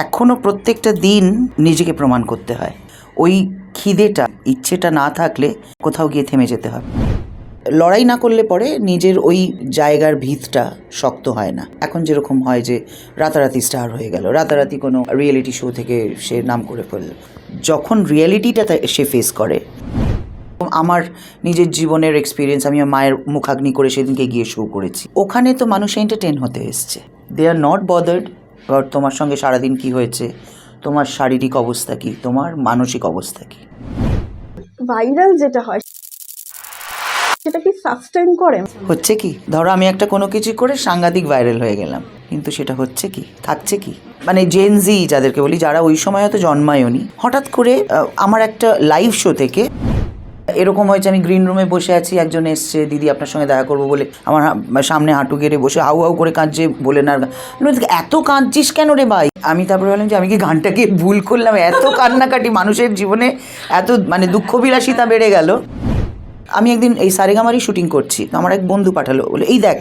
এখনও প্রত্যেকটা দিন নিজেকে প্রমাণ করতে হয়। ওই খিদেটা, ইচ্ছেটা না থাকলে কোথাও গিয়ে থেমে যেতে হবে। লড়াই না করলে পরে নিজের ওই জায়গার ভিতটা শক্ত হয় না। এখন যেরকম হয় যে রাতারাতি স্টার হয়ে গেল, রাতারাতি কোনো রিয়েলিটি শো থেকে সে নাম করে ফেলল। যখন রিয়েলিটিটা সে ফেস করে, আমার নিজের জীবনের এক্সপিরিয়েন্স, আমি আমার মায়ের মুখাগ্নি করে সেদিনকে গিয়ে শো করেছি। ওখানে তো মানুষ এন্টারটেন হতে এসছে, দে আর নট বদার্ড বাট তোমার সঙ্গে সারাদিন কি হয়েছে, তোমার শারীরিক অবস্থা কি, তোমার মানসিক অবস্থা কি। ভাইরাল যেটা হয় সেটা কি সাস্টেইন করে? হচ্ছে কি, ধরো আমি একটা কোনো কিছু করে সাংঘাতিক ভাইরাল হয়ে গেলাম, কিন্তু সেটা হচ্ছে কি, থাকছে কি? মানে জেনজি যাদেরকে বলি, যারা ওই সময় হয়তো জন্মায়নি, হঠাৎ করে আমার একটা লাইভ শো থেকে এরকম হয়েছে, আমি গ্রিন রুমে বসে আছি, একজন এসছে, দিদি আপনার সঙ্গে দেখা করবো বলে আমার সামনে হাঁটু গেড়ে বসে হাউ হাউ করে কাঁদছে, বলে না এত কাঁদছিস কেন রে ভাই? আমি তারপরে বললাম যে আমি কি গানটাকে ভুল করলাম? এত কান্নাকাটি মানুষের জীবনে, এত মানে দুঃখ বিলাসিতা বেড়ে গেল। আমি একদিন এই সারেগামারই শুটিং করছি, আমার এক বন্ধু পাঠালো, বলে এই দেখ,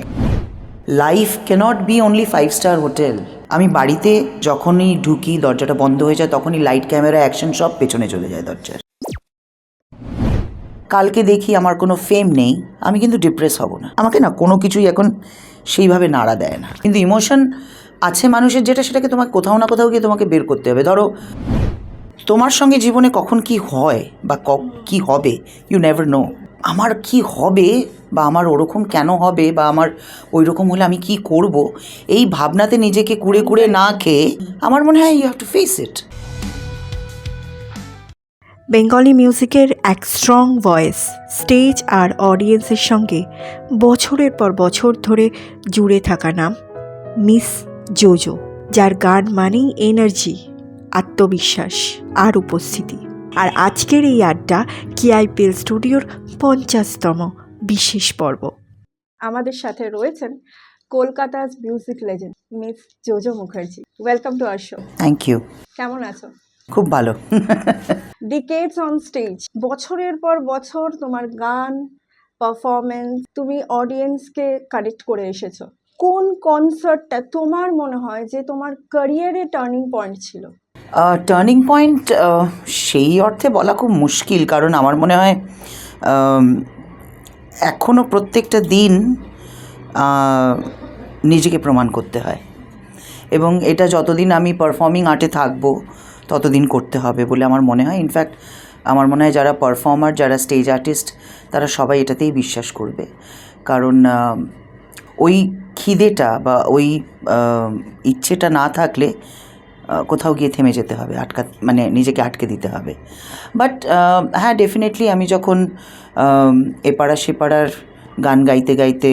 life cannot be only 5 star hotel. আমি বাড়িতে যখনই ঢুকি, দরজাটা বন্ধ হয়ে যায়, তখনই লাইট, ক্যামেরা, অ্যাকশন সব পেছনে চলে যায় দরজার। কালকে দেখি আমার কোনো ফেম নেই, আমি কিন্তু ডিপ্রেস হব না। আমাকে না কোনো কিছুই এখন সেইভাবে নাড়া দেয় না, কিন্তু ইমোশন আছে মানুষের, যেটা সেটাকে তোমাকে কোথাও না কোথাও গিয়ে তোমাকে বের করতে হবে। ধরো তোমার সঙ্গে জীবনে কখন কি হয় বা কি হবে, ইউ নেভার নো। আমার কি হবে বা আমার ওরকম কেন হবে বা আমার ওই রকম হলে আমি কি করব, এই ভাবনাতে নিজেকে কুড়ে কুড়ে না খেয়ে আমার মনে হয় you have to face it. Bengali মিউজিকের এক স্ট্রং ভয়েস, স্টেজ আর অডিয়েন্সের সঙ্গে বছরের পর বছর ধরে জুড়ে থাকা নাম মিস জোজো, যার গান মানেই এনার্জি, আত্মবিশ্বাস আর উপস্থিতি। আর আজকের এই আড্ডা কেআইপিএল স্টুডিওর 50তম বিশেষ পর্ব। আমাদের সাথে রয়েছেন কলকাতার music legend miss Jojo Mukherjee. Welcome to our show. Thank you. কেমন আছো? খুব ভালো। ডিকেডস অন স্টেজ, বছরের পর বছর তোমার গান, পারফরমেন্স, তুমি অডিয়েন্সকে কানেক্ট করে এসেছো। কোন কনসার্টটা তোমার মনে হয় যে তোমার ক্যারিয়ারে টার্নিং পয়েন্ট ছিল? টার্নিং পয়েন্ট সেই অর্থে বলা খুব মুশকিল, কারণ আমার মনে হয় এখনও প্রত্যেকটা দিন নিজেকে প্রমাণ করতে হয়, এবং এটা যতদিন আমি পারফর্মিং আর্টে থাকবো ততদিন করতে হবে বলে আমার মনে হয়। ইনফ্যাক্ট আমার মনে হয় যারা পারফর্মার, যারা স্টেজ আর্টিস্ট, তারা সবাই এটাতেই বিশ্বাস করবে, কারণ ওই খিদেটা বা ওই ইচ্ছেটা না থাকলে কোথাও গিয়ে থেমে যেতে হবে, মানে নিজেকে আটকে দিতে হবে। বাট হ্যাঁ, ডেফিনেটলি আমি যখন এপাড়া সেপাড়ার গান গাইতে গাইতে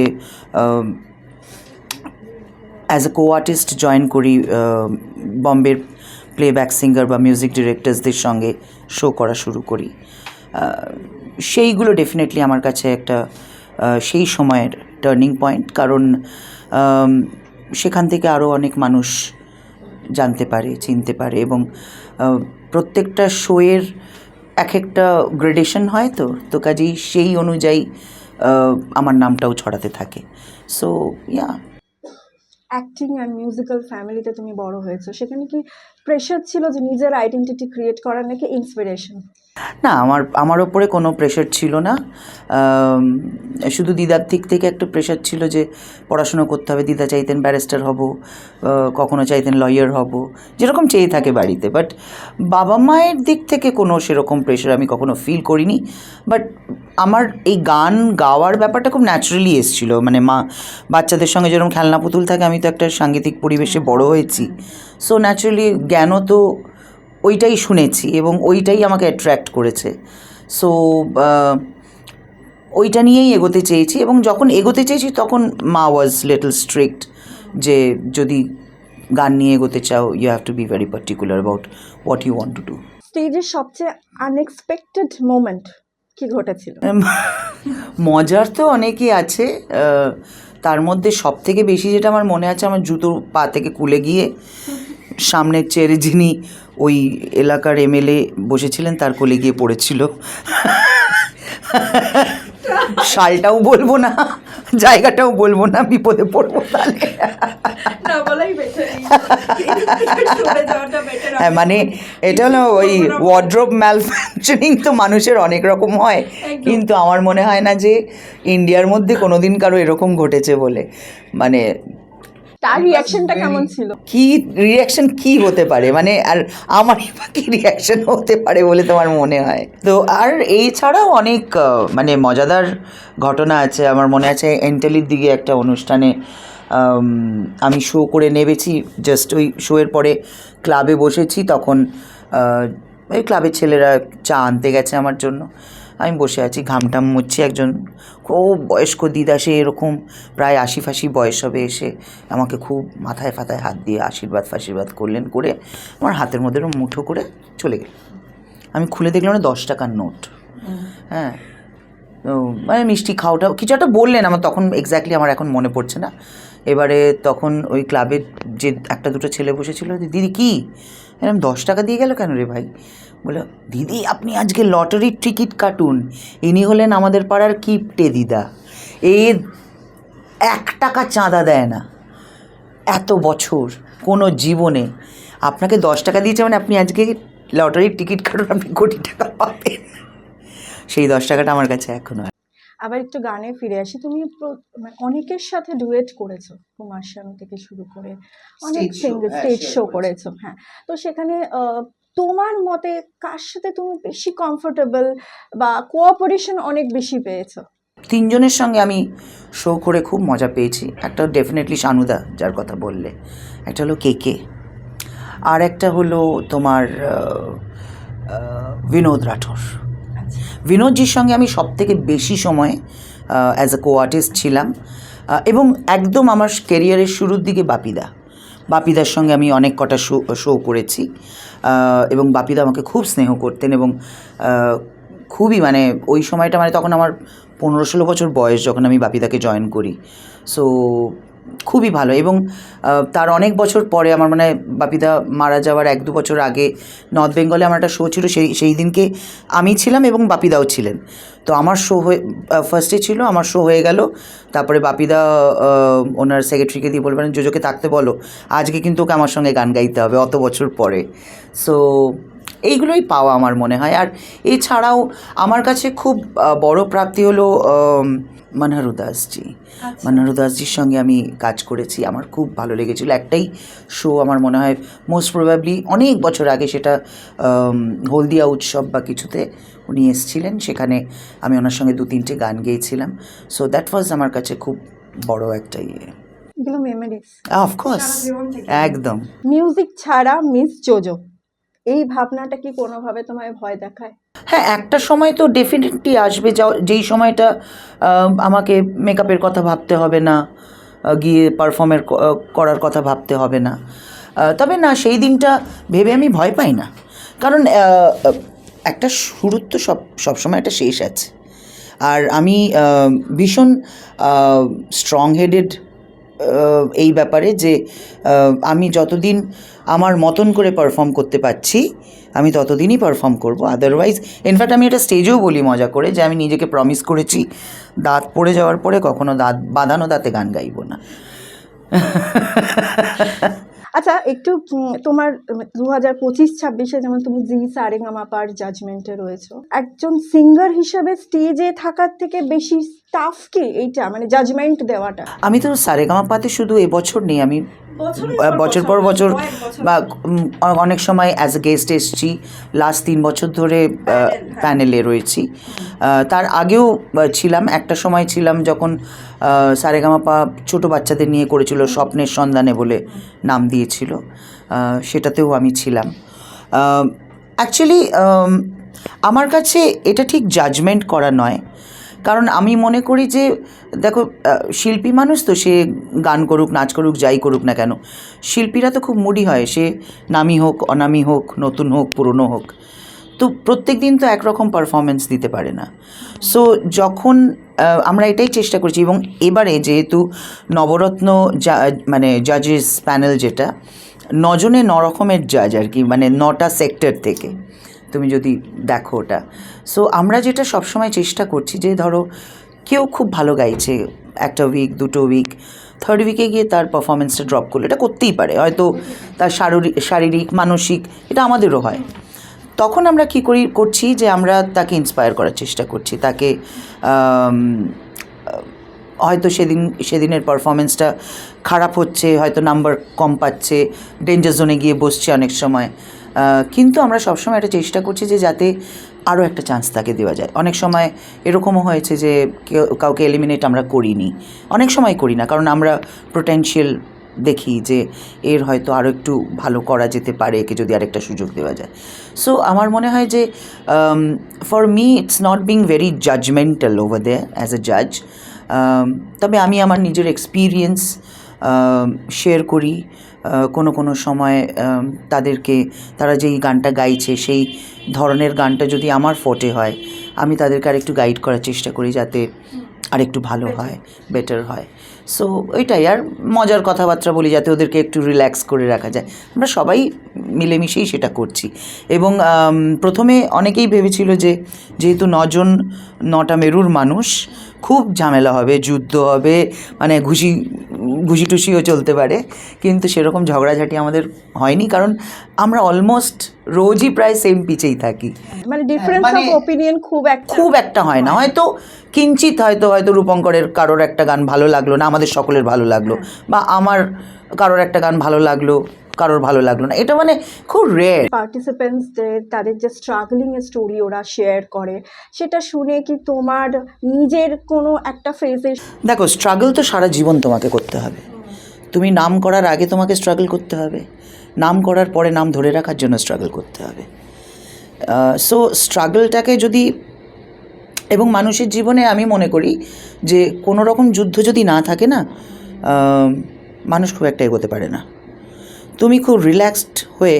as a co artist join করি, বম্বের প্লেব্যাক সিঙ্গার বা মিউজিক ডিরেক্টরসদের সঙ্গে শো করা শুরু করি, সেইগুলো ডেফিনেটলি আমার কাছে একটা সেই সময়ের টার্নিং পয়েন্ট, কারণ সেখান থেকে আরও অনেক মানুষ জানতে পারে, চিনতে পারে, এবং প্রত্যেকটা শোয়ের এক একটা গ্রেডেশন হয়, তো কাজেই সেই অনুযায়ী আমার নামটাও ছড়াতে থাকে। So yeah. Acting and musical ফ্যামিলিতে তুমি বড় হয়েছো, সেখানে কি প্রেশার ছিল যে নিজের আইডেন্টিটি ক্রিয়েট করার, নাকি ইন্সপিরেশন? না, আমার ওপরে কোনো প্রেশার ছিল না, শুধু দিদার দিক থেকে একটা প্রেশার ছিল যে পড়াশুনো করতে হবে। দিদা চাইতেন ব্যারিস্টার হব, কখনো চাইতেন লয়ার হব, যেরকম চেয়ে থাকে বাড়িতে। বাট বাবা মায়ের দিক থেকে কোনো সেরকম প্রেশার আমি কখনো ফিল করিনি। বাট আমার এই গান গাওয়ার ব্যাপারটা খুব ন্যাচারালি এসেছিলো, মানে বাচ্চাদের সঙ্গে যেরকম খেলনা পুতুল থাকে, আমি তো একটা সাংগীতিক পরিবেশে বড় হয়েছি, সো ন্যাচারালি জ্ঞানও তো ওইটাই শুনেছি এবং ওইটাই আমাকে অ্যাট্রাক্ট করেছে। সো ওইটা নিয়েই এগোতে চেয়েছি, এবং যখন এগোতে চেয়েছি তখন মা ওয়াজ লিটল স্ট্রিক্ট, যে যদি গান নিয়ে এগোতে চাও you have to be very particular about what you want to do. স্টেজের সবচেয়ে আনএক্সপেক্টেড মোমেন্ট কি ঘটেছিল? মজার তো অনেকই আছে, তার মধ্যে সব থেকে বেশি যেটা আমার মনে আছে, আমার জুতো পা থেকে খুলে গিয়ে সামনের চেয়ারে যিনি ওই এলাকার এমএলএ বসেছিলেন তার কোলে গিয়ে পড়েছিল। সালটাও বলবো না, জায়গাটাও বলবো না, বিপদে পড়বো তাহলে। না বলাই বেটার, চলে যাওয়াটা বেটার। হ্যাঁ মানে এটা হলো ওই ওয়ার্ড্রোব ম্যালফাংশনিং তো মানুষের অনেক রকম হয়, কিন্তু আমার মনে হয় না যে ইন্ডিয়ার মধ্যে কোনোদিন কারো এরকম ঘটেছে বলে। মানে তার রিয়াকশনটা কেমন ছিল? কি রিয়াকশন কি হতে পারে, মানে আর আমারই বা কি রিয়াকশন হতে পারে বলে তোমার মনে হয়? তো আর এই ছাড়াও অনেক মানে মজাদার ঘটনা আছে। আমার মনে আছে এন্টেলির দিকে একটা অনুষ্ঠানে আমি শো করে নেমেছি, জাস্ট ওই শোয়ের পরে ক্লাবে বসেছি, তখন ওই ক্লাবের ছেলেরা চা আনতে গেছে আমার জন্য, আমি বসে আছি ঘামটাম মুচ্ছি, একজন খুব বয়স্ক দিদা, সে এরকম প্রায় 80-ফাশি বয়স হবে, এসে আমাকে খুব মাথায় ফাথায় হাত দিয়ে আশীর্বাদ করলেন, করে আমার হাতের মধ্যে মুঠো করে চলে গেল। আমি খুলে দেখলাম 10 টাকার নোট। হ্যাঁ, তো মানে মিষ্টি খাওয়াটা কিছু একটা বললেন, আমার তখন এক্স্যাক্টলি আমার এখন মনে পড়ছে না। এবারে তখন ওই ক্লাবের যে একটা দুটো ছেলে বসেছিল, দিদি কি এরকম 10 টাকা দিয়ে গেল কেন রে ভাই? বলে, দিদি আপনি আজকে লটারির টিকিট কাটুন, ইনি হলেন আমাদের পাড়ার কিপটে দিদা, এ 1 টাকা চাঁদা দেয় না এত বছর কোনো জীবনে, আপনাকে 10 টাকা দিয়েছে মানে আপনি আজকে লটারির টিকিট কাটুন, আপনি কোটি টাকা পাবেন। সেই 10 টাকাটা আমার কাছে এখনো। আবার একটু গানে ফিরে আসি, তুমি মানে অনেকের সাথে ডুয়েট করেছো, কুমার শানু থেকে শুরু করে অনেক সিঙ্গেল স্টেজ শো করেছো। হ্যাঁ, তো সেখানে তোমার মতে কার সাথে তুমি বেশি কমফোর্টেবল বা কোঅপারেশন অনেক বেশি পেয়েছো? 3 জনের সঙ্গে আমি শো করে খুব মজা পেয়েছি। একটা ডেফিনেটলি শানুদা, যার কথা বললে, একটা হলো কে, আর একটা হলো তোমার বিনোদ রাঠোর। বিনোদজির সঙ্গে আমি সবথেকে বেশি সময় অ্যাজ এ কো আর্টিস্ট ছিলাম, এবং একদম আমার ক্যারিয়ারের শুরুর দিকে বাপিদার সঙ্গে আমি অনেক কটা শো করেছি, এবং বাপিদা আমাকে খুব স্নেহ করতেন, এবং খুবই মানে ওই সময়টা মানে তখন আমার 15-16 বছর বয়স যখন আমি বাপিদাকে জয়েন করি। সো খুবই ভালো। এবং তার অনেক বছর পরে আমার মানে বাপিদা মারা যাওয়ার 1-2 বছর আগে নর্থ বেঙ্গলে আমার একটা শো ছিল, সেই দিনকে আমি ছিলাম এবং বাপিদাও ছিলেন। তো আমার শো হয়ে ফার্স্টে ছিল, আমার শো হয়ে গেল, তারপরে বাপিদা ওনার সেক্রেটারিকে দিয়ে বলবেন জোজোকে থাকতে বলো, আজকে কিন্তু ওকে আমার সঙ্গে গান গাইতে হবে অত বছর পরে। সো এইগুলোই পাওয়া আমার মনে হয়। আর এছাড়াও আমার কাছে খুব বড় প্রাপ্তি হলো মনহারু দাসজি। মনহারু দাসজির সঙ্গে আমি কাজ করেছি, আমার খুব ভালো লেগেছিল। একটাই শো আমার মনে হয় মোস্ট প্রবাবলি অনেক বছর আগে, সেটা হলদিয়া উৎসব বা কিছুতে উনি এসেছিলেন, সেখানে আমি ওনার সঙ্গে 2-3টে গান গেয়েছিলাম। সো দ্যাট ওয়াজ আমার কাছে খুব বড় একটা এগুলো মেমোরিজ, অফকোর্স, একদম। মিউজিক ছাড়া মিস জোজো, এই ভাবনাটা কি কোনোভাবে তোমায় ভয় দেখায়? হ্যাঁ, একটা সময় তো ডেফিনেটলি আসবে যেই সময়টা আমাকে মেকআপের কথা ভাবতে হবে না, গিয়ে পারফর্মের করার কথা ভাবতে হবে না। তবে না, সেই দিনটা ভেবে আমি ভয় পাই না, কারণ একটা শুরুর তো সবসময় একটা শেষ আছে। আর আমি ভীষণ স্ট্রং হেডেড এই ব্যাপারে, যে আমি যতদিন আমার মতন করে পারফর্ম করতে পারছি আমি ততদিনই পারফর্ম করব। আদারওয়াইজ ইনফ্যাক্ট আমি এটা স্টেজেও বলি মজা করে, যে আমি নিজেকে প্রমিস করেছি দাঁত পড়ে যাওয়ার পরে কখনো বাঁধানো দাঁতে গান গাইব না। আচ্ছা, একটু তোমার 2025-26-এ যেমন তুমি জি সারেগামাপার জাজমেন্টে রয়েছো, একজন সিঙ্গার হিসেবে স্টেজে থাকার থেকে বেশি টাফ কি এইটা, মানে জাজমেন্ট দেওয়াটা? আমি তো সারেগামাপাতে শুধু এবছর নেই, আমি বছর পর বছর বা অনেক সময় অ্যাজ এ গেস্ট এসেছি। লাস্ট 3 বছর ধরে প্যানেলে রয়েছি। তার আগেও ছিলাম, একটা সময় ছিলাম যখন সারেগামাপা ছোটো বাচ্চাদের নিয়ে করেছিল, স্বপ্নের সন্ধানে বলে নাম দিয়েছিল, সেটাতেও আমি ছিলাম। অ্যাকচুয়ালি আমার কাছে এটা ঠিক জাজমেন্ট করা নয়, কারণ আমি মনে করি যে দেখো, শিল্পী মানুষ তো, সে গান করুক, নাচ করুক, যাই করুক না কেন, শিল্পীরা তো খুব মুডি হয়, সে নামি হোক, অনামি হোক, নতুন হোক, পুরনো হোক, তো প্রত্যেক দিন তো একরকম পারফরমেন্স দিতে পারে না। সো যখন আমরা এটাই চেষ্টা করছি, এবং এবারে যেহেতু নবরত্ন মানে জাজেস প্যানেল, যেটা 9 জনে 9 রকমের জাজ আর কি, মানে 9টা সেক্টর থেকে তুমি যদি দেখো ওটা। সো আমরা যেটা সবসময় চেষ্টা করছি যে ধরো কেউ খুব ভালো গাইছে একটা উইক, দুটো উইক, থার্ড উইকে গিয়ে তার পারফরমেন্সটা ড্রপ করলো, এটা করতেই পারে, হয়তো তার শারীরিক মানসিক, এটা আমাদেরও হয়। তখন আমরা কী করছি যে আমরা তাকে ইন্সপায়ার করার চেষ্টা করছি, তাকে হয়তো সেদিনের পারফরমেন্সটা খারাপ হচ্ছে, হয়তো নাম্বার কম পাচ্ছে, ডেঞ্জার জোনে গিয়ে বসছে অনেক সময়, কিন্তু আমরা সবসময় একটা চেষ্টা করছি যে যাতে আরও একটা চান্স তাকে দেওয়া যায়। অনেক সময় এরকমও হয়েছে যে কাউকে এলিমিনেট আমরা করিনি, অনেক সময় করি না, কারণ আমরা পোটেনশিয়াল দেখি যে এর হয়তো আরও একটু ভালো করা যেতে পারে, একে যদি আরেকটা সুযোগ দেওয়া যায়। সো আমার মনে হয় যে for me it's not being very judgemental over there as a জাজ। তবে আমি আমার নিজের এক্সপিরিয়েন্স শেয়ার করি, কোনো সময় তারা যেই গানটা গাইছে সেই ধরনের গানটা যদি আমার ফোটে হয়, আমি তাদেরকে আরেকটু গাইড করার চেষ্টা করি যাতে আরেকটু ভালো হয়, বেটার হয়। সো ওইটাই, আর মজার কথাবার্তা বলি যাতে ওদেরকে একটু রিল্যাক্স করে রাখা যায়। আমরা সবাই মিলেমিশেই সেটা করছি। এবং প্রথমে অনেকেই ভেবেছিল যে যেহেতু 9জন 9টা মেরুর মানুষ, খুব ঝামেলা হবে, যুদ্ধ হবে, মানে ঘুষি টুসিও চলতে পারে, কিন্তু সেরকম ঝগড়াঝাটি আমাদের হয়নি, কারণ আমরা অলমোস্ট রোজই প্রায় সেম পিচেই থাকি। মানে ডিফারেন্স অফ ওপিনিয়ন খুব একটা হয় না, হয়তো কিঞ্চিত হয়তো রূপঙ্করের কারোর একটা গান ভালো লাগলো না, আমাদের সকলের ভালো লাগলো, বা আমার কারোর একটা গান ভালো লাগলো, কারোর ভালো লাগলো না, এটা মানে খুব রেয়ার। পার্টিসিপেন্টসদের তাদের যে স্ট্রাগলিং এর স্টোরি ওরা শেয়ার করে, সেটা শুনে কি তোমার নিজের কোনো একটা ফেজে? দেখো, স্ট্রাগল তো সারা জীবন তোমাকে করতে হবে। তুমি নাম করার আগে তোমাকে স্ট্রাগল করতে হবে, নাম করার পরে নাম ধরে রাখার জন্য স্ট্রাগল করতে হবে। সো স্ট্রাগলটাকে যদি, এবং মানুষের জীবনে আমি মনে করি যে কোনো রকম যুদ্ধ যদি না থাকে না, মানুষ খুব একটা এগোতে পারে না। তুমি খুব রিল্যাক্সড হয়ে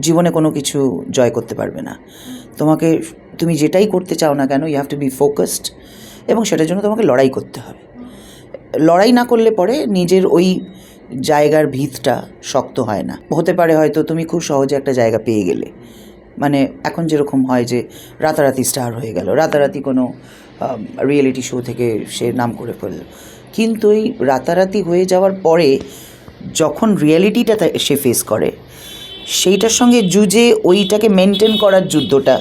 জীবনে কোনো কিছু জয় করতে পারবে না। তুমি যেটাই করতে চাও না কেন, you have to be focused, এবং সেটার জন্য তোমাকে লড়াই করতে হবে। লড়াই না করলে পরে নিজের ওই জায়গার ভিতটা শক্ত হয় না। হতে পারে হয়তো তুমি খুব সহজে একটা জায়গা পেয়ে গেলে, মানে এখন যেরকম হয় যে রাতারাতি স্টার হয়ে গেল, রাতারাতি কোনো রিয়েলিটি শো থেকে সে নাম করে ফেলল, কিন্তু ওই রাতারাতি হয়ে যাওয়ার পরে যখন রিয়েলিটিটা সে ফেস করে, সেইটার সঙ্গে যুঝে ওইটাকে মেনটেন করার যুদ্ধটা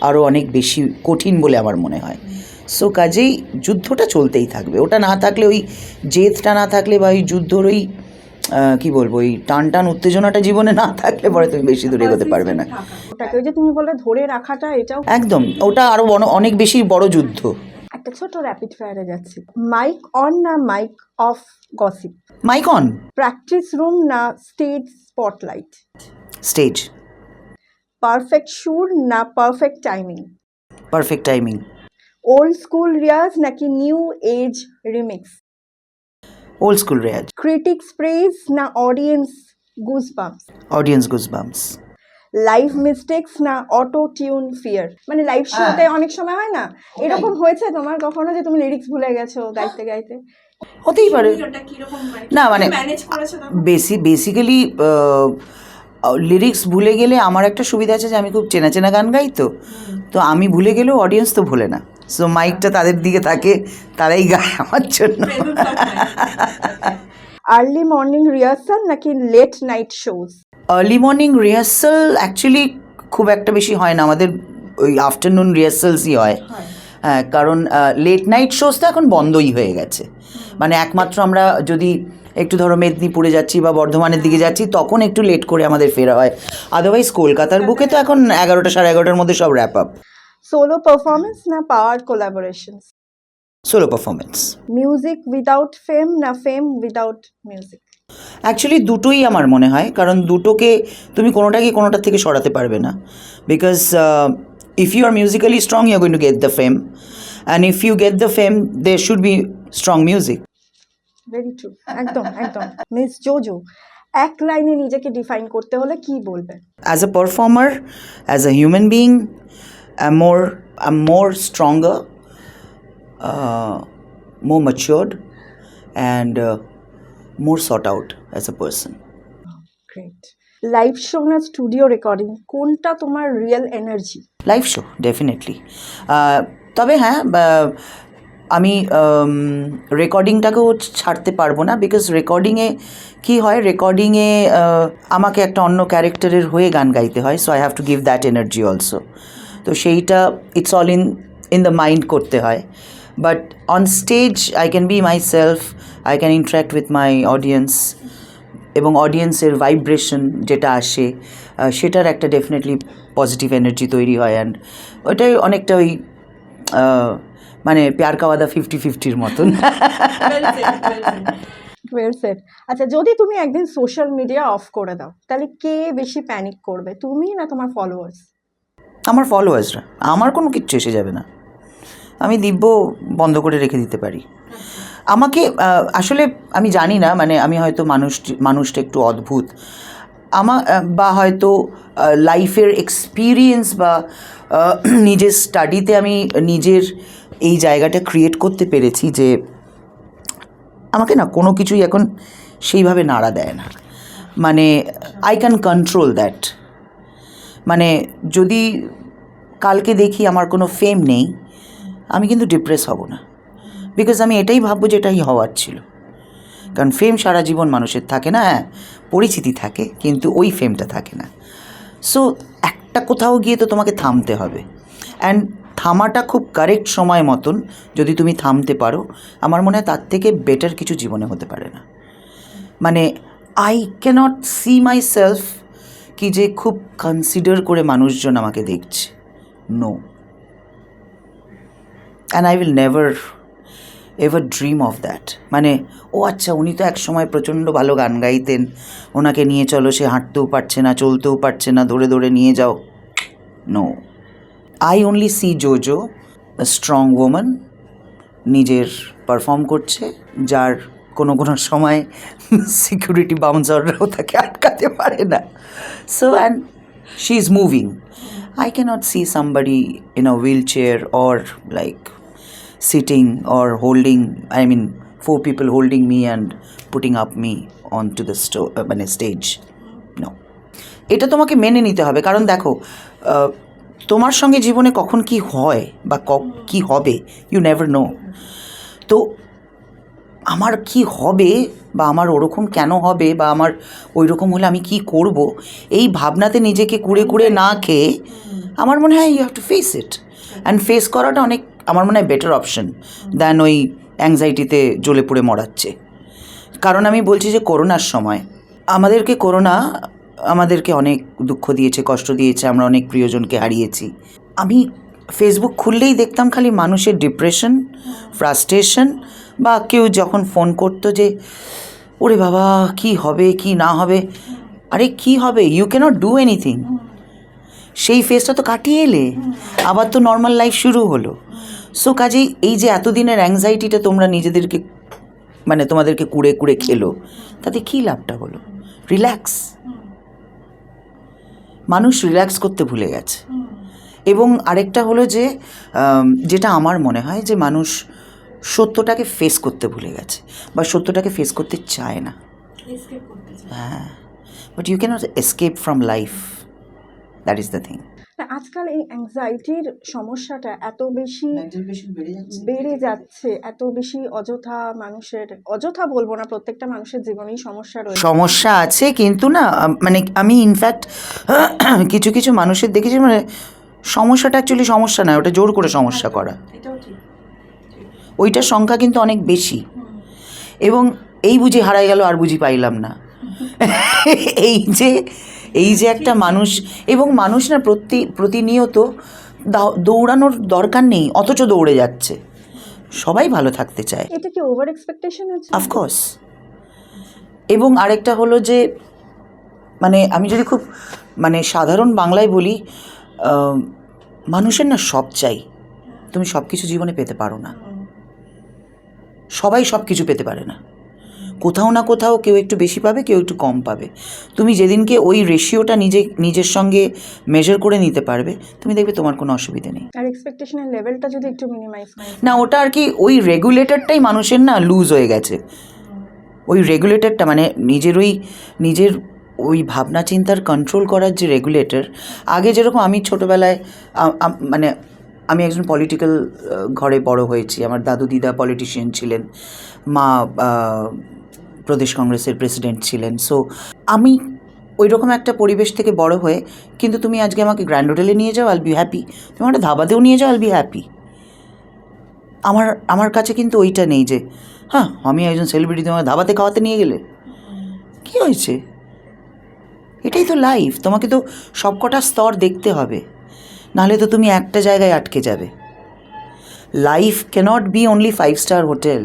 আরও অনেক বেশি কঠিন বলে আমার মনে হয়। সো কাজেই যুদ্ধটা চলতেই থাকবে, ওটা না থাকলে, ওই জেদটা না থাকলে, বা ওই যুদ্ধর ওই কী বলবো, ওই টান উত্তেজনাটা জীবনে না থাকলে পরে তুমি বেশি দূরে এগোতে পারবে না। ওটাকে ওই যে তুমি বলে ধরে রাখাটা, এটাও একদম, ওটা আরও অনেক বেশি বড় যুদ্ধ। একটা ছোট র্যাপিড ফায়ারে যাচ্ছি। মাইক অন না mic off gossip? Mic on. Practice room না স্টেজ স্পটলাইট? স্টেজ। পারফেক্ট সুর না perfect timing? Perfect timing. Old school riyaz নাকি new age remix? Old school riyaz. Critics praise না audience goosebumps? Audience goosebumps. Live mistakes না auto tune fear? মানে live শোতে অনেক সময় হয় না, এরকম হয়েছে তোমার কখনো যে তুমি লিরিক্স ভুলে গেছো গাইতে গাইতে? হতেই পারে। না মানে বেসিক্যালি লিরিক্স ভুলে গেলে আমার একটা সুবিধা আছে যে আমি খুব চেনা চেনা গান গাই, তো আমি ভুলে গেলেও অডিয়েন্স তো ভুলে না। সো মাইকটা তাদের দিকে থাকে, তারাই গায় আমার জন্য। আর্লি মর্নিং রিহার্সাল নাকি late night shows? Early morning rehearsal actually খুব একটা বেশি হয় না, আমাদের ওই আফটারনুন রিহার্সালসই হয়। হ্যাঁ, কারণ লেট নাইট শোজ তো এখন বন্ধই হয়ে গেছে। মানে একমাত্র আমরা যদি একটু ধরো মেদিনীপুরে যাচ্ছি বা বর্ধমানের দিকে যাচ্ছি, তখন একটু লেট করে আমাদের ফেরা হয়, আদারওয়াইজ কলকাতার বুকে তো এখন 11টা সাড়ে 11টার মধ্যে সব র্যাপ আপ। সোলো পারফরমেন্স না power collaborations? Solo performance. Music without fame না ফেম উইদাউট মিউজিক? অ্যাকচুয়ালি দুটোই আমার মনে হয়, কারণ দুটোকে তুমি কোনোটার থেকে সরাতে পারবে না। Because if you are musically strong, you are going to get the fame, and if you get the fame, there should be strong music. Very true, একদম একদম। মিস জোজো, এক লাইনে নিজেকে ডিফাইন করতে হলে কি বলবে? As a performer, as a human being, I'm more stronger, more matured, and more sought out as a person. Great. Live show না স্টুডিও রেকর্ডিং, কোনটা তোমার real energy? Live show definitely. তবে হ্যাঁ আমি রেকর্ডিংটাকেও ছাড়তে পারবো না, বিকজ রেকর্ডিংয়ে কী হয়, রেকর্ডিংয়ে আমাকে একটা অন্য ক্যারেক্টারের হয়ে গান গাইতে হয়, so I have to give that energy also. তো সেইটা it's all in the mind করতে হয়। But on stage I can be my self, I can interact with my audience, এবং অডিয়েন্সের ভাইব্রেশন যেটা আসে সেটার একটা ডেফিনেটলি পজিটিভ এনার্জি তৈরি হয়। অ্যান্ড ওইটাই অনেকটা ওই মানে প্যার কাওয়াদা 50-50-র মতন। Well set. আচ্ছা, যদি তুমি একদিন সোশ্যাল মিডিয়া অফ করে দাও, তাহলে কে বেশি প্যানিক করবে, তুমি না তোমার ফলোয়ার্স? আমার ফলোয়ার্সরা, আমার কোনো কিচ্ছু এসে যাবে না, আমি দিব্য বন্ধ করে রেখে দিতে পারি। আমাকে আসলে আমি জানি না, মানে আমি হয়তো মানুষটা একটু অদ্ভুত, বা হয়তো লাইফের এক্সপিরিয়েন্স বা নিজের স্টাডিতে আমি নিজের এই জায়গাটা ক্রিয়েট করতে পেরেছি যে আমাকে না কোনো কিছুই এখন সেইভাবে নাড়া দেয় না, মানে আই ক্যান কন্ট্রোল দ্যাট। মানে যদি কালকে দেখি আমার কোনো ফেম নেই, আমি কিন্তু ডিপ্রেস হব না, বিকজ আমি এটাই ভাববো যে এটাই হওয়ার ছিল। কারণ ফেম সারা জীবন মানুষের থাকে না, হ্যাঁ পরিচিতি থাকে, কিন্তু ওই ফেমটা থাকে না। সো একটা কোথাও গিয়ে তো তোমাকে থামতে হবে, অ্যান্ড থামাটা খুব কারেক্ট সময় মতন যদি তুমি থামতে পারো, আমার মনে হয় তার থেকে বেটার কিছু জীবনে হতে পারে না। মানে I cannot see myself কি যে খুব কনসিডার করে মানুষজন আমাকে দেখছে, no. And I will never ever dream of that. মানে ও আচ্ছা, উনি তো এক সময় প্রচণ্ড ভালো গান গাইতেন, ওনাকে নিয়ে চলো, সে হাঁটতেও পারছে না, চলতেও পারছে না, ধরে ধরে নিয়ে যাও, no. I only see Jojo, a strong woman, নিজের পারফর্ম করছে, যার কোনো কোনো সময় সিকিউরিটি বাউন্সাররাও তাকে আটকাতে পারে না। So and she is moving. I cannot see somebody in a wheelchair or like sitting or holding, I mean 4 people holding me and putting up me onto the stage. No. এটা তোমাকে মেনে নিতে হবে, কারণ দেখো তোমার সঙ্গে জীবনে কখন কি হয় বা কি হবে, ইউ নেভার নো। তো আমার কি হবে বা আমার ওরকম কেন হবে বা আমার ওই রকম হলে আমি কি করব, এই ভাবনাতে নিজেকে কুড়ে কুড়ে না খেয়ে আমার মনে হয় you have to face it, and face করাটা অনেক আমার মনে হয় বেটার অপশন দ্যান ওই অ্যাংজাইটিতে জ্বলে পুড়ে মরাচ্ছে। কারণ আমি বলছি যে করোনার সময় করোনা আমাদেরকে অনেক দুঃখ দিয়েছে, কষ্ট দিয়েছে, আমরা অনেক প্রিয়জনকে হারিয়েছি। আমি ফেসবুক খুললেই দেখতাম খালি মানুষের ডিপ্রেশন, ফ্রাস্ট্রেশন, বা কেউ যখন ফোন করতো যে ওরে বাবা কি হবে কি না হবে, আরে কি হবে, ইউ ক্যানট ডু এনিথিং। সেই ফেজটা তো কাটিয়ে এলে, আবার তো নর্মাল লাইফ শুরু হলো। সো কাজেই এই যে এতদিনের অ্যাংজাইটিটা তোমরা নিজেদেরকে মানে তোমাদেরকে কুড়ে কুড়ে খেলো, তাতে কী লাভটা হলো? রিল্যাক্স। মানুষ রিল্যাক্স করতে ভুলে গেছে। এবং আরেকটা হলো যে যেটা আমার মনে হয় যে মানুষ সত্যটাকে ফেস করতে ভুলে গেছে বা সত্যটাকে ফেস করতে চায় না। হ্যাঁ, but you cannot escape from life, that is the thing. আজকাল এই অ্যাংজাইটির সমস্যাটা এত বেশি বেড়ে যাচ্ছে, এত বেশি অযথা বলবো না, প্রত্যেকটা মানুষের জীবনেই সমস্যা আছে, কিন্তু না মানে আমি ইনফ্যাক্ট কিছু কিছু মানুষের দেখেছি মানে সমস্যাটা অ্যাকচুয়ালি সমস্যা নয়, ওটা জোর করে সমস্যা করা, ওইটার সংখ্যা কিন্তু অনেক বেশি। এবং এই বুঝি হারাই গেল আর বুঝি পাইলাম না, এই যে একটা মানুষ, এবং মানুষ না প্রতিনিয়ত দৌড়ানোর দরকার নেই, অথচ দৌড়ে যাচ্ছে। সবাই ভালো থাকতে চায়, এটা কি ওভার এক্সপেকটেশন আছে? অফকোর্স। এবং আরেকটা হলো যে মানে আমি যদি খুব মানে সাধারণ বাংলায় বলি, মানুষের না সব চাই, তুমি সব কিছু জীবনে পেতে পারো না, সবাই সব কিছু পেতে পারে না, কোথাও না কোথাও কেউ একটু বেশি পাবে, কেউ একটু কম পাবে। তুমি যেদিনকে ওই রেশিওটা নিজের সঙ্গে মেজার করে নিতে পারবে, তুমি দেখবে তোমার কোনো অসুবিধা নেই। আর এক্সপেকটেশনের লেভেলটা যদি একটু মিনিমাইজ না, ওটা আর কি ওই রেগুলেটরটাই মানুষের না লুজ হয়ে গেছে। ওই রেগুলেটরটা মানে নিজের ওই ভাবনা চিন্তার কন্ট্রোল করার যে রেগুলেটর, আগে যেরকম আমি ছোটোবেলায় মানে আমি একজন পলিটিক্যাল ঘরে বড় হয়েছি, আমার দাদু দিদা পলিটিশিয়ান ছিলেন, মা প্রদেশ কংগ্রেসের প্রেসিডেন্ট ছিলেন। সো আমি ওই রকম একটা পরিবেশ থেকে বড় হয়ে, কিন্তু তুমি আজকে আমাকে গ্র্যান্ড হোটেলে নিয়ে যাও, আইল বি হ্যাপি। তুমি একটা ধাবাতেও নিয়ে যাও, আইল বি হ্যাপি। আমার কাছে কিন্তু ওইটা নেই যে হ্যাঁ আমি একজন সেলিব্রিটি, তোমার ধাবাতে খাওয়াতে নিয়ে গেলে কী হয়েছে? এটাই তো লাইফ, তোমাকে তো সবকটা স্তর দেখতে হবে, নাহলে তো তুমি একটা জায়গায় আটকে যাবে। Life cannot be only 5 star hotel.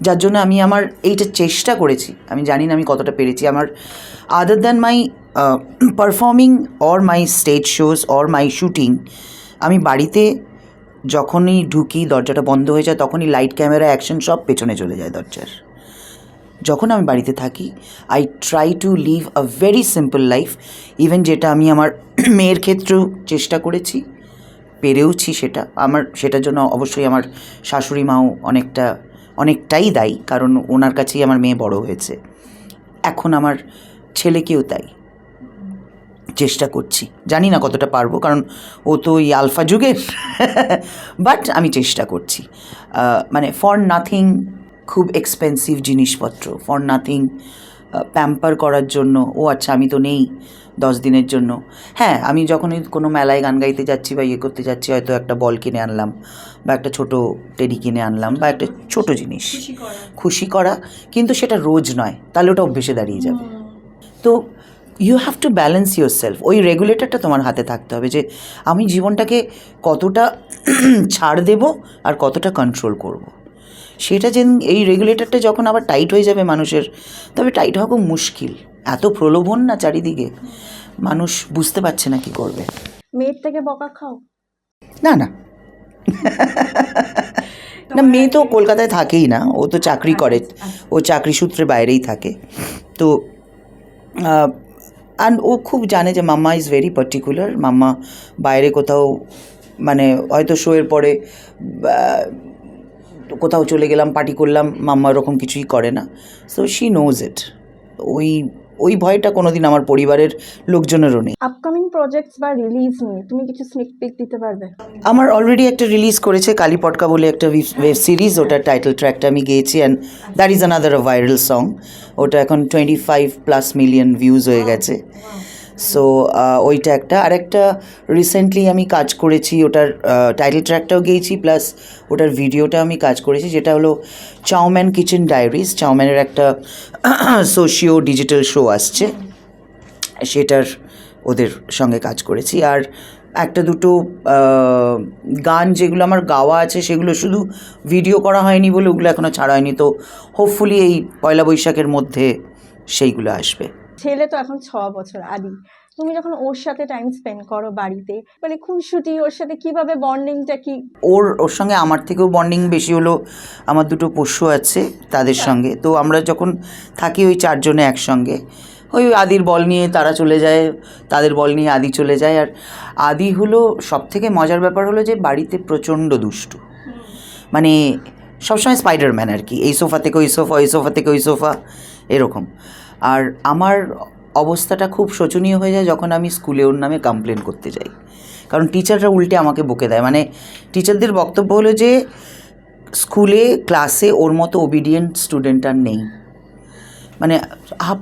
যার জন্য আমি আমার এইটা চেষ্টা করেছি, আমি জানি না আমি কতটা পেরেছি। আমার other than my performing or my stage shows or my shooting, আমি বাড়িতে যখনই ঢুকি দরজাটা বন্ধ হয়ে যায়, তখনই লাইট ক্যামেরা অ্যাকশন সব পেছনে চলে যায় দরজার। যখন আমি বাড়িতে থাকি I try to live a very simple life. Even যেটা আমি আমার মেয়ের ক্ষেত্রেও চেষ্টা করেছি, পেরেওছি সেটা। আমার সেটার জন্য অবশ্যই আমার শাশুড়ি মাও অনেকটাই দায়ী, কারণ ওনার কাছেই আমার মেয়ে বড় হয়েছে। এখন আমার ছেলেকেও তাই চেষ্টা করছি, জানি না কতটা পারবো, কারণ ও তো ওই আলফা যুগের বাট আমি চেষ্টা করছি। মানে ফর নাথিং খুব এক্সপেন্সিভ জিনিসপত্র, ফর নাথিং প্যাম্পার করার জন্য। ও আচ্ছা আমি তো নেই 10 দিনের জন্য, হ্যাঁ আমি যখনই কোনো মেলায় গান গাইতে যাচ্ছি বা ইয়ে করতে যাচ্ছি, হয়তো একটা বল কিনে আনলাম বা একটা ছোটো টেডি কিনে আনলাম বা একটা ছোটো জিনিস খুশি করা, কিন্তু সেটা রোজ নয়, তাহলে ওটা অভ্যেসে দাঁড়িয়ে যাবে। তো you have to balance yourself. ওই রেগুলেটরটা তোমার হাতে থাকতে হবে যে আমি জীবনটাকে কতটা ছাড় দেব আর কতটা কন্ট্রোল করব। সেটা যে এই রেগুলেটরটা যখন আবার টাইট হয়ে যাবে মানুষের, তবে টাইট হওয়া খুব মুশকিল। এত প্রলোভন না চারিদিকে, মানুষ বুঝতে পারছে না কি করবে। মেয়ের থেকে বকা খাও? না না না, মেয়ে তো কলকাতায় থাকেই না, ও তো চাকরি করে, ও চাকরি সূত্রে বাইরেই থাকে। তো অ্যান্ড ও খুব জানে যে মাম্মা ইজ ভেরি পার্টিকুলার। মাম্মা বাইরে কোথাও, মানে হয়তো শোয়ের পরে কোথাও চলে গেলাম, পার্টি করলাম, মাম্মা ওরকম কিছুই করে না। So she knows it. ওই ভয়টা কোনোদিন আমার পরিবারের লোকজনেরও নেই। আপকামিং প্রজেক্টস বা রিলিজ নিয়ে তুমি কিছু স্নিক পিক দিতে পারবে? আমার অলরেডি একটা রিলিজ করেছে কালী পটকা বলে একটা ওয়েব সিরিজ, ওটার টাইটেল ট্র্যাকটা আমি গেয়েছি, and that is another uh viral song. ওটা এখন 25+ মিলিয়ন ভিউজ হয়ে গেছে। সো ওইটা একটা। আরেকটা রিসেন্টলি আমি কাজ করেছি, ওটার টাইটেল ট্র্যাকটাও গেয়েছি, প্লাস ওটার ভিডিওটা আমি কাজ করেছি, যেটা হলো চাউম্যান কিচেন ডায়েরিজ। চাউম্যানের একটা সোশিও ডিজিটাল শো আসছে, সেটার ওদের সঙ্গে কাজ করেছি। আর একটা দুটো গান যেগুলো আমার গাওয়া আছে, সেগুলো শুধু ভিডিও করা হয়নি বলে ওগুলো এখনও ছাড়া হয়নি। তো হোপফুলি এই পয়লা বৈশাখের মধ্যে সেইগুলো আসবে। ছেলে তো এখন 6 বছর, আদি তুমি যখন ওর সাথে টাইম স্পেন্ড করো বাড়িতে, মানে খুনসুটি, ওর সাথে কিভাবে বন্ডিংটা কি? ওর সঙ্গে আমার থেকেও বন্ডিং বেশি হলো, আমার দুটো পোষ্য আছে তাদের সঙ্গে। তো আমরা যখন থাকি ওই 4 জনে একসঙ্গে, ওই আদির বল নিয়ে তারা চলে যায়, তাদের বল নিয়ে আদি চলে যায়। আর আদি হলো সবথেকে মজার ব্যাপার হলো যে বাড়িতে প্রচণ্ড দুষ্টু, মানে সবসময় স্পাইডারম্যান আর কি, এই সোফা থেকে ওই সোফা, ওই সোফা থেকে ওই সোফা, এরকম। আর আমার অবস্থাটা খুব শোচনীয় হয়ে যায় যখন আমি স্কুলে ওর নামে কমপ্লেন করতে যাই, কারণ টিচাররা উল্টে আমাকে বকে দেয়। মানে টিচারদের বক্তব্য হলো যে স্কুলে ক্লাসে ওর মতো ওবিডিয়েন্ট স্টুডেন্ট আর নেই।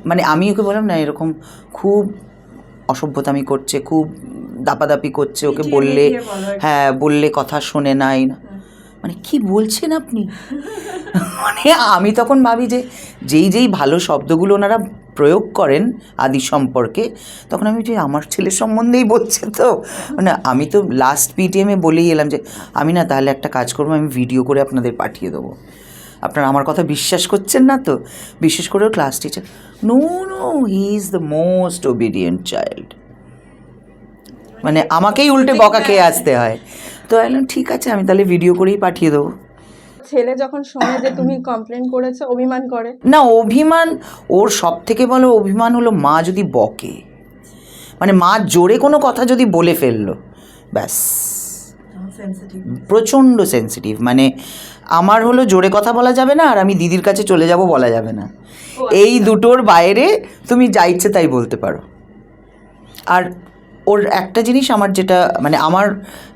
মানে আমি ওকে বললাম না, এরকম খুব অসভ্যতামি করছে, খুব দাপাদাপি করছে, ওকে বললে হ্যাঁ বললে কথা শোনে নাই না। মানে কি বলছেন আপনি? মানে আমি তখন ভাবি যে যেই ভালো শব্দগুলো ওনারা প্রয়োগ করেন আদি সম্পর্কে, তখন আমি যে আমার ছেলের সম্বন্ধেই বলছে। তো মানে আমি তো লাস্ট পিটিএমে বলেই এলাম যে আমি না তাহলে একটা কাজ করবো, আমি ভিডিও করে আপনাদের পাঠিয়ে দেবো। আপনারা আমার কথা বিশ্বাস করছেন না তো? বিশেষ করে class teacher, no he is the most obedient child. মানে আমাকেই উল্টে বকা খেয়ে আসতে হয়। তো বললাম ঠিক আছে, আমি তাহলে ভিডিও করেই পাঠিয়ে দেবো। ছেলে যখন শোনে যে তুমি কমপ্লেন করেছো, অভিমান করে? না, অভিমান ওর সব থেকে বলো অভিমান হলো মা যদি বকে, মানে মা জোরে কোনো কথা যদি বলে ফেললো, ব্যাস প্রচণ্ড সেন্সিটিভ। মানে আমার হলো জোরে কথা বলা যাবে না, আর আমি দিদির কাছে চলে যাব বলা যাবে না, এই দুটোর বাইরে তুমি যা ইচ্ছে তাই বলতে পারো। আর ওর একটা জিনিস আমার যেটা মানে আমার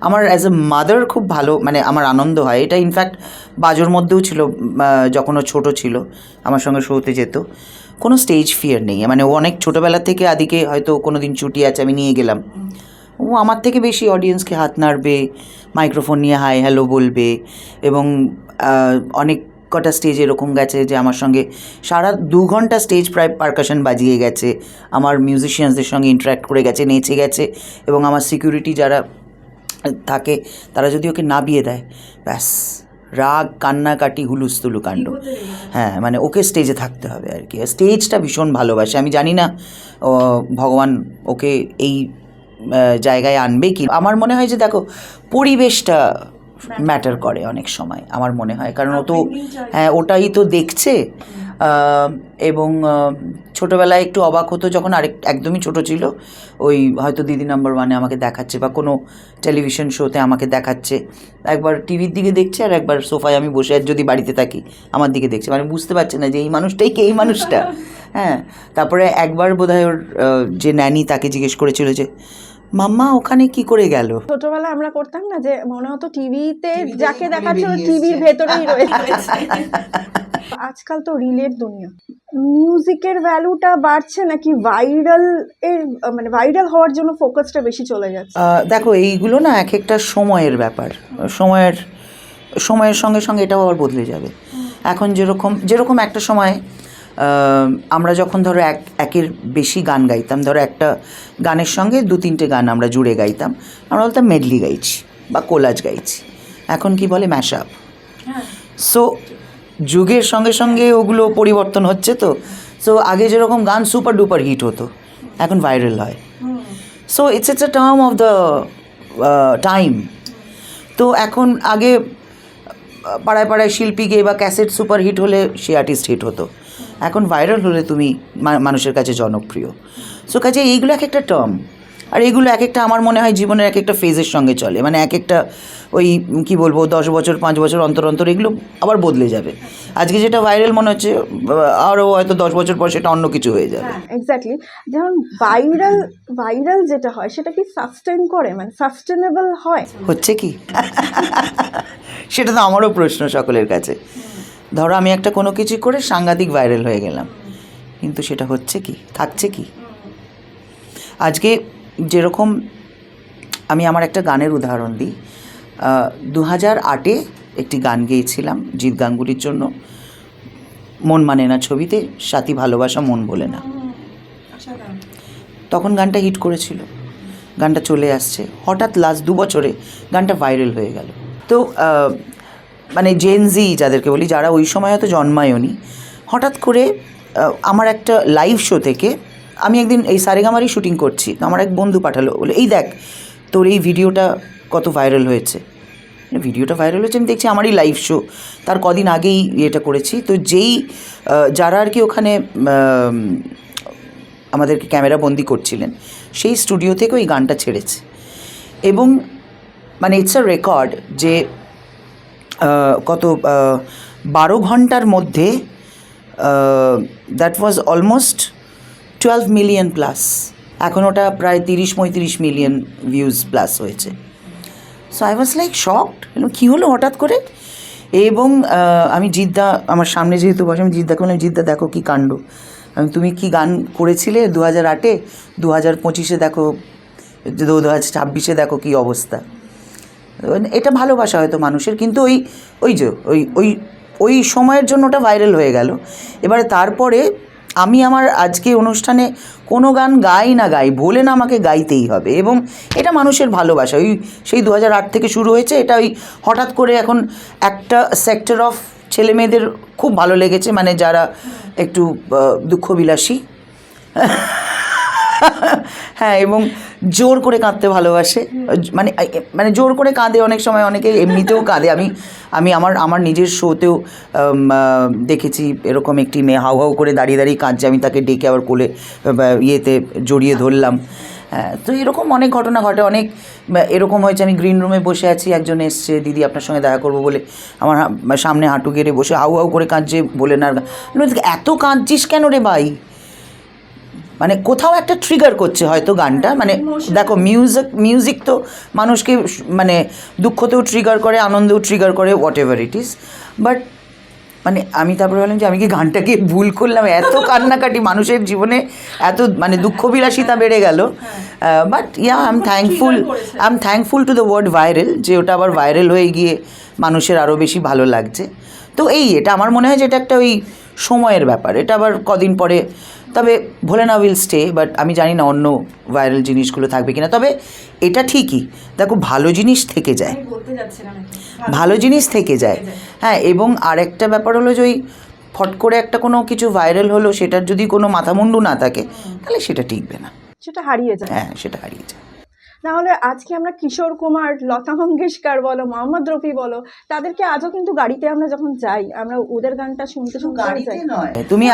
আমার অ্যাজ এ মাদার খুব ভালো মানে আমার আনন্দ হয়, এটা ইনফ্যাক্ট বাজোর মধ্যেও ছিল যখন ও ছোটো ছিল আমার সঙ্গে শোতে যেত। কোনো স্টেজ ফিয়ার নেই, মানে ও অনেক ছোটোবেলা থেকে আদিকে হয়তো কোনো দিন ছুটি আছে আমি নিয়ে গেলাম, ও আমার থেকে বেশি অডিয়েন্সকে হাত নাড়বে, মাইক্রোফোন নিয়ে হাই হ্যালো বলবে, এবং অনেক কটা স্টেজ এরকম গেছে যে আমার সঙ্গে সারা 2 ঘন্টা স্টেজ প্রায় পারকাশন বাজিয়ে গেছে, আমার মিউজিশিয়ানসদের সঙ্গে ইন্টারাক্ট করে গেছে, নেচে গেছে, এবং আমার সিকিউরিটি যারা থাকে তারা যদি ওকে নামিয়ে দেয় ব্যাস রাগ কান্নাকাটি হুলুস্থুলু কাণ্ড। হ্যাঁ, মানে ওকে স্টেজে থাকতে হবে আর কি, স্টেজটা ভীষণ ভালোবাসে। আমি জানি না ভগবান ওকে এই জায়গায় আনবে কি। আমার মনে হয় যে দেখো পরিবেশটা ম্যাটার করে অনেক সময়, আমার মনে হয়, কারণ ও তো হ্যাঁ ওটাই তো দেখছে। এবং ছোটোবেলায় একটু অবাক হতো যখন একদমই ছোটো ছিল, ওই হয়তো দিদি নাম্বার 1-এ আমাকে দেখাচ্ছে বা কোনো টেলিভিশন শোতে আমাকে দেখাচ্ছে, একবার টিভির দিকে দেখছে আর একবার সোফায় আমি বসে যদি বাড়িতে থাকি আমার দিকে দেখছে, মানে বুঝতে পারছে না যে এই মানুষটাই কে এই মানুষটা। হ্যাঁ, তারপরে একবার বোধহয় ওর যে ন্যানি তাকে জিজ্ঞেস করেছিল যে মাম্মা ওখানে কি করে গেল। ছোটবেলায় আমরা করতাম না যে মনে হতো টিভিতে যাকে দেখাচ্ছিল টিভির ভেতরেই রয়েছে। আজকাল তো রিলের দুনিয়া, মিউজিকের ভ্যালুটা বাড়ছে নাকি ভাইরাল এর মানে ভাইরাল হওয়ার জন্য ফোকাসটা বেশি চলে যাচ্ছে? দেখো এইগুলো না এক একটা সময়ের ব্যাপার, সময়ের সঙ্গে সঙ্গে এটাও আবার বদলে যাবে। এখন যেরকম একটা সময় আমরা যখন ধরো একের বেশি গান গাইতাম, ধরো একটা গানের সঙ্গে 2-3টে গান আমরা জুড়ে গাইতাম, আমরা বলতাম মেডলি গাইছি বা কোলাজ গাইছি। এখন কি বলে ম্যাশ আপ। সো যুগের সঙ্গে সঙ্গে ওগুলো পরিবর্তন হচ্ছে। তো সো আগে যেরকম গান সুপার ডুপার হিট হতো এখন ভাইরাল হয়। So it's a term of the time. তো এখন আগে পাড়ায় পাড়ায় শিল্পী গিয়ে বা ক্যাসেট সুপার হিট হলে সে আর্টিস্ট হিট হতো, এখন ভাইরাল হলে তুমি মানুষের কাছে জনপ্রিয়। সো কাজে এইগুলো এক একটা টার্ম, আর এগুলো এক একটা আমার মনে হয় জীবনের এক একটা ফেজের সঙ্গে চলে, মানে এক একটা ওই কি বলবো 10 বছর 5 বছর অন্তর অন্তর এগুলো আবার বদলে যাবে। আজকে যেটা ভাইরাল মনে হচ্ছে আরও হয়তো 10 বছর পর সেটা অন্য কিছু হয়ে যাবে। এক্স্যাক্টলি, যেমন ভাইরাল যেটা হয় সেটা কি সাস্টেন করে, মানে সাস্টেনেবল হয়? হচ্ছে কি সেটা তো আমারও প্রশ্ন সকলের কাছে। ধরো আমি একটা কোনো কিছু করে সাংঘাতিক ভাইরাল হয়ে গেলাম, কিন্তু সেটা হচ্ছে কি, থাকছে কি? আজকে যেরকম আমি আমার একটা গানের উদাহরণ দিই, 2008-এ একটি গান গেয়েছিলাম জিৎ গাঙ্গুলির জন্য, মন মানে না ছবিতে, সাথী ভালোবাসা মন বলে না। তখন গানটা হিট করেছিল, গানটা চলে আসছে, হঠাৎ লাস্ট 2 বছরে গানটা ভাইরাল হয়ে গেল। তো মানে জেনজি যাদেরকে বলি, যারা ওই সময় হয়তো জন্মায়নি, হঠাৎ করে আমার একটা লাইভ শো থেকে আমি একদিন এই সারেগামারই শুটিং করছি, তো আমার এক বন্ধু পাঠালো, বলে এই দেখ তোর এই ভিডিওটা কত ভাইরাল হয়েছে। ভিডিওটা ভাইরাল হয়েছে আমি দেখছি আমারই লাইভ শো, তার কদিন আগেই এটা করেছি। তো যারা আর কি ওখানে আমাদেরকে ক্যামেরা বন্দি করছিলেন সেই স্টুডিও থেকে ওই গানটা ছেড়েছে, এবং মানে ইটস আ রেকর্ড যে কত 12 ঘন্টার মধ্যে that was almost 12 million plus. এখন ওটা প্রায় 30-35 মিলিয়ন ভিউজ প্লাস হয়েছে। So I was like shocked, কী হলো হঠাৎ করে। এবং আমি জিদ্দা আমার সামনে যেহেতু বসে, আমি জিদ্দাকে বললাম, জিদ্দা দেখো কী কাণ্ড, তুমি কি গান করেছিলে 2008-এ, 2025-এ দেখো, 2026-এ দেখো কী অবস্থা। এটা ভালোবাসা হয়তো মানুষের, কিন্তু ওই সময়ের জন্য ওটা ভাইরাল হয়ে গেল। এবারে তারপরে আমি আমার আজকে অনুষ্ঠানে কোনো গান গাই না গাই, বলে না আমাকে গাইতেই হবে, এবং এটা মানুষের ভালোবাসা। সেই 2008 থেকে শুরু হয়েছে এটা। হঠাৎ করে এখন একটা সেক্টর অফ ছেলেমেয়েদের খুব ভালো লেগেছে, মানে যারা একটু দুঃখবিলাসী, হ্যাঁ, এবং জোর করে কাঁদতে ভালোবাসে, মানে জোর করে কাঁদে, অনেক সময় অনেকে এমনিতেও কাঁদে। আমি আমার নিজের শোতেও দেখেছি এরকম একটি মেয়ে হাউ হাউ করে দাঁড়িয়ে দাঁড়িয়ে কাঁদছে, আমি তাকে ডেকে আবার কোলে ইয়েতে জড়িয়ে ধরলাম। তো এরকম অনেক ঘটনা ঘটে। অনেক এরকম হয়েছে, আমি গ্রিন রুমে বসে আছি, একজন এসছে, দিদি আপনার সঙ্গে দেখা করবো বলে আমার সামনে হাঁটু গেড়ে বসে হাউ হাউ করে কাঁদছে, বলে না এত কাঁদছিস কেন রে ভাই, মানে কোথাও একটা ট্রিগার করছে হয়তো গানটা, মানে দেখো মিউজিক তো মানুষকে মানে দুঃখতেও ট্রিগার করে, আনন্দেও ট্রিগার করে, what ever it is. But মানে আমি তারপরে বললাম যে আমি কি গানটাকে ভুল করলাম, এত কান্নাকাটি মানুষের জীবনে, এত মানে দুঃখবিলাসিতা বেড়ে গেল। But yeah I am thankful to the word viral, যে ওটা আবার ভাইরাল হয়ে গিয়ে মানুষের আরও বেশি ভালো লাগছে। তো এটা আমার মনে হয় যে এটা একটা ওই সময়ের ব্যাপার, এটা আবার কদিন পরে, তবে ভোলেনা উইল স্টে, বাট আমি জানি না অন্য ভাইরাল জিনিসগুলো থাকবে কিনা। তবে এটা ঠিকই, দেখো ভালো জিনিস থেকে যায়, ভালো জিনিস থেকে যায়। হ্যাঁ, এবং আরেকটা ব্যাপার হলো যে ওই ফট করে একটা কোনো কিছু ভাইরাল হলো, সেটার যদি কোনো মাথামুন্ডু না থাকে তাহলে সেটা টিকবে না, সেটা হারিয়ে যায়। হ্যাঁ সেটা হারিয়ে যায়। নাহলে আজকে আমরা কিশোর কুমার, লতা মঙ্গেশকর বলো, মোহাম্মদ রফি বলো, তাদেরকে আজও কিন্তু গাড়িতে আমরা যখন যাই আমরা ওদের গানটা শুনতে শুনতে যাই। তুমি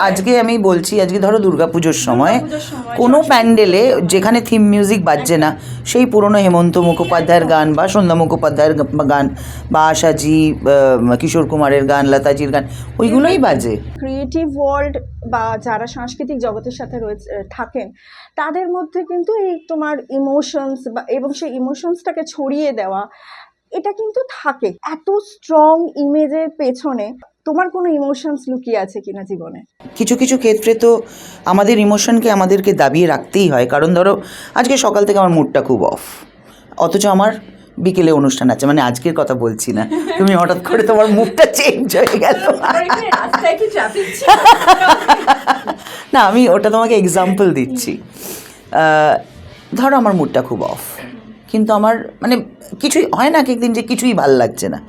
আজকে আমি বলছি, আজকে ধরো দুর্গাপুজোর সময় কোনো প্যান্ডেলে যেখানে থিম মিউজিক বাজছে না, সেই পুরনো হেমন্ত মুখোপাধ্যায়ের গান বা সন্ধ্যা মুখোপাধ্যায়ের গান বা আশাজি, কিশোর কুমারের গান, লতাজির গান, ওইগুলোই বাজে। ক্রিয়েটিভ ওয়ার্ল্ড বা যারা সাংস্কৃতিক জগতের সাথে রয়েছে থাকেন, তাদের মধ্যে কিন্তু এই তোমার ইমোশনস বা এবং সেই ইমোশনসটাকে ছড়িয়ে দেওয়া, এটা কিন্তু থাকে। এত স্ট্রং ইমেজের পেছনে তোমার কোনো ইমোশনস লুকিয়ে আছে কিনা জীবনে? কিছু কিছু ক্ষেত্রে তো আমাদের ইমোশনকে আমাদেরকে দাবিয়ে রাখতেই হয়, কারণ ধরো আজকে সকাল থেকে আমার মুডটা খুব অফ, অথচ আমার বিকেলে অনুষ্ঠান আছে, মানে আজকের কথা বলছি না, তুমি হঠাৎ করে তোমার মুডটা চেঞ্জ হয়ে গেল। না, আমি ওটা তোমাকে এক্সাম্পল দিচ্ছি। ধরো আমার মুডটা খুব অফ, কিন্তু আমার মানে কিছুই হয় না, একদিন যে কিছুই ভাল লাগছে না,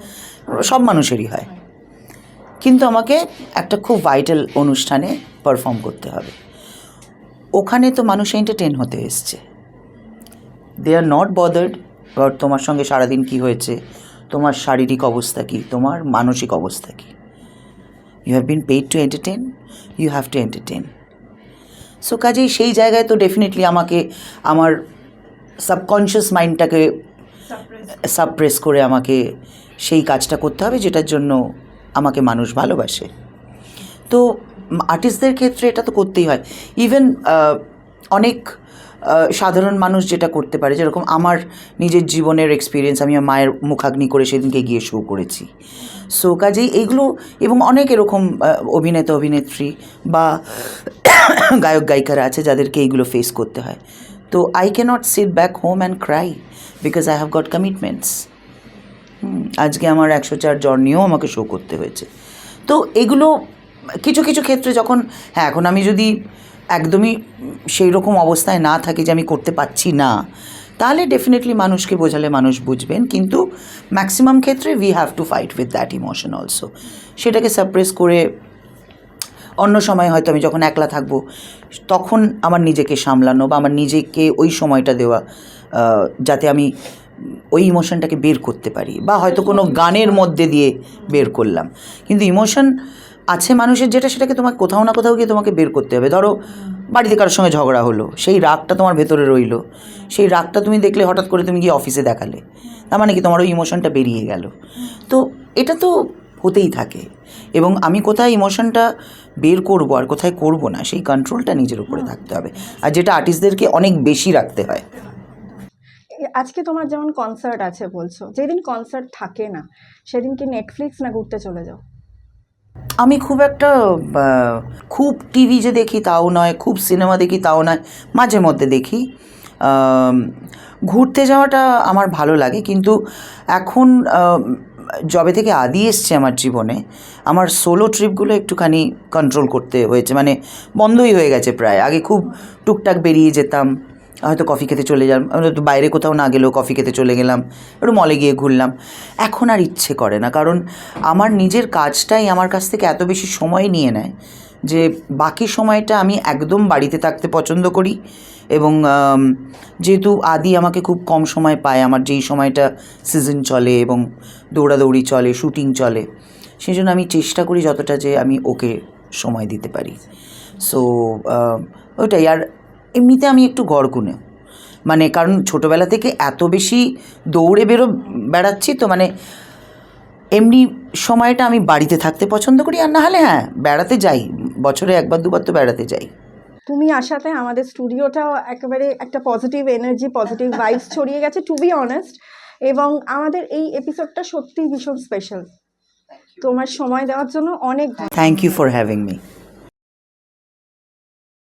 সব মানুষেরই হয়, কিন্তু আমাকে একটা খুব ভাইটাল অনুষ্ঠানে পারফর্ম করতে হবে। ওখানে তো মানুষ এন্টারটেন হতে এসছে, দে আর নট বদার্ড অ্যাবাউট তোমার সঙ্গে সারাদিন কী হয়েছে, তোমার শারীরিক অবস্থা কী, তোমার মানসিক অবস্থা কী। You have been paid to entertain, you have to entertain. So কাজেই সেই জায়গায় তো ডেফিনেটলি আমাকে আমার সাবকনশিয়াস মাইন্ডটাকে সাপ্রেস করে আমাকে সেই কাজটা করতে হবে, যেটার জন্য আমাকে মানুষ ভালোবাসে। তো আর্টিস্টদের ক্ষেত্রে এটা তো করতেই হয়। ইভেন অনেক সাধারণ মানুষ যেটা করতে পারে, যেরকম আমার নিজের জীবনের এক্সপিরিয়েন্স, আমি আমার মায়ের মুখাগ্নি করে সেদিনকে গিয়ে শো করেছি। সো কাজেই এইগুলো, এবং অনেক এরকম অভিনেতা অভিনেত্রী বা গায়ক গায়িকারা আছে যাদেরকে এইগুলো ফেস করতে হয়। তো I cannot sit back home and cry because I have got commitments. আজকে আমার 104 জ্বর নিয়েও আমাকে শো করতে হয়েছে। তো এগুলো কিছু কিছু ক্ষেত্রে যখন, হ্যাঁ এখন আমি যদি একদমই সেই রকম অবস্থায় না থাকি যে আমি করতে পারছি না, তাহলে ডেফিনেটলি মানুষকে বোঝালে মানুষ বুঝবেন, কিন্তু ম্যাক্সিমাম ক্ষেত্রে we have to fight with that emotion also. সেটাকে সাপ্রেস করে অন্য সময় হয়তো আমি যখন একলা থাকবো তখন আমার নিজেকে সামলানো বা আমার নিজেকে ওই সময়টা দেওয়া, যাতে আমি ওই ইমোশনটাকে বের করতে পারি, বা হয়তো কোনো গানের মধ্যে দিয়ে বের করলাম। কিন্তু ইমোশন আছে মানুষের যেটা, সেটাকে তোমাকে কোথাও না কোথাও গিয়ে তোমাকে বের করতে হবে। ধরো বাড়িতে কারোর সঙ্গে ঝগড়া হলো, সেই রাগটা তোমার ভেতরে রইলো, সেই রাগটা তুমি দেখলে হঠাৎ করে তুমি গিয়ে অফিসে দেখালে, তার মানে কি তোমার ওই ইমোশনটা বেরিয়ে গেল। তো এটা তো হতেই থাকে, এবং আমি কোথায় ইমোশনটা বের করব আর কোথায় করব না, সেই কন্ট্রোলটা নিজের উপরে থাকতে হবে, আর যেটা আর্টিস্টদেরকে অনেক বেশি রাখতে হয়। আজকে তোমার যেমন কনসার্ট আছে বলছো, যেদিন কনসার্ট থাকে না সেদিন কি নেটফ্লিক্স না ঘুরতে চলে যাও? আমি খুব একটা খুব টিভি যে দেখি তাও নয়, খুব সিনেমা দেখি তাও নয়, মাঝে মধ্যে দেখি। ঘুরতে যাওয়াটা আমার ভালো লাগে, কিন্তু এখন যবে থেকে আদি এসছে আমার জীবনে, আমার সোলো ট্রিপগুলো একটুখানি কন্ট্রোল করতে হয়েছে, মানে বন্ধই হয়ে গেছে প্রায়। আগে খুব টুকটাক বেরিয়ে যেতাম, হয়তো কফি খেতে চলে যাম, বাইরে কোথাও না গেলেও কফি খেতে চলে গেলাম, একটু মলে গিয়ে ঘুরলাম। এখন আর ইচ্ছে করে না, কারণ আমার নিজের কাজটাই আমার কাছ থেকে এত বেশি সময় নিয়ে নেয় যে বাকি সময়টা আমি একদম বাড়িতে থাকতে পছন্দ করি। এবং যেহেতু আদি আমাকে খুব কম সময় পায়, আমার যেই সময়টা সিজন চলে এবং দৌড়াদৌড়ি চলে, শুটিং চলে, সেই জন্য আমি চেষ্টা করি যতটা যে আমি ওকে সময় দিতে পারি। সো ওইটাই। আর এমনিতে আমি একটু গড়গুনে, মানে কারণ ছোটোবেলা থেকে এত বেশি দৌড়ে বেড়াচ্ছি, তো মানে এমনি সময়টা আমি বাড়িতে থাকতে পছন্দ করি। আর না হলে হ্যাঁ বেড়াতে যাই, বছরে একবার দুবার তো বেড়াতে যাই। তুমি আসাতে আমাদের স্টুডিওটাও একেবারে একটা পজিটিভ এনার্জি, পজিটিভ ভাইবস ছড়িয়ে গেছে, টু বি অনেস্ট। এবং আমাদের এই এপিসোডটা সত্যিই ভীষণ স্পেশাল। তোমার সময় দেওয়ার জন্য অনেক thank you for having me.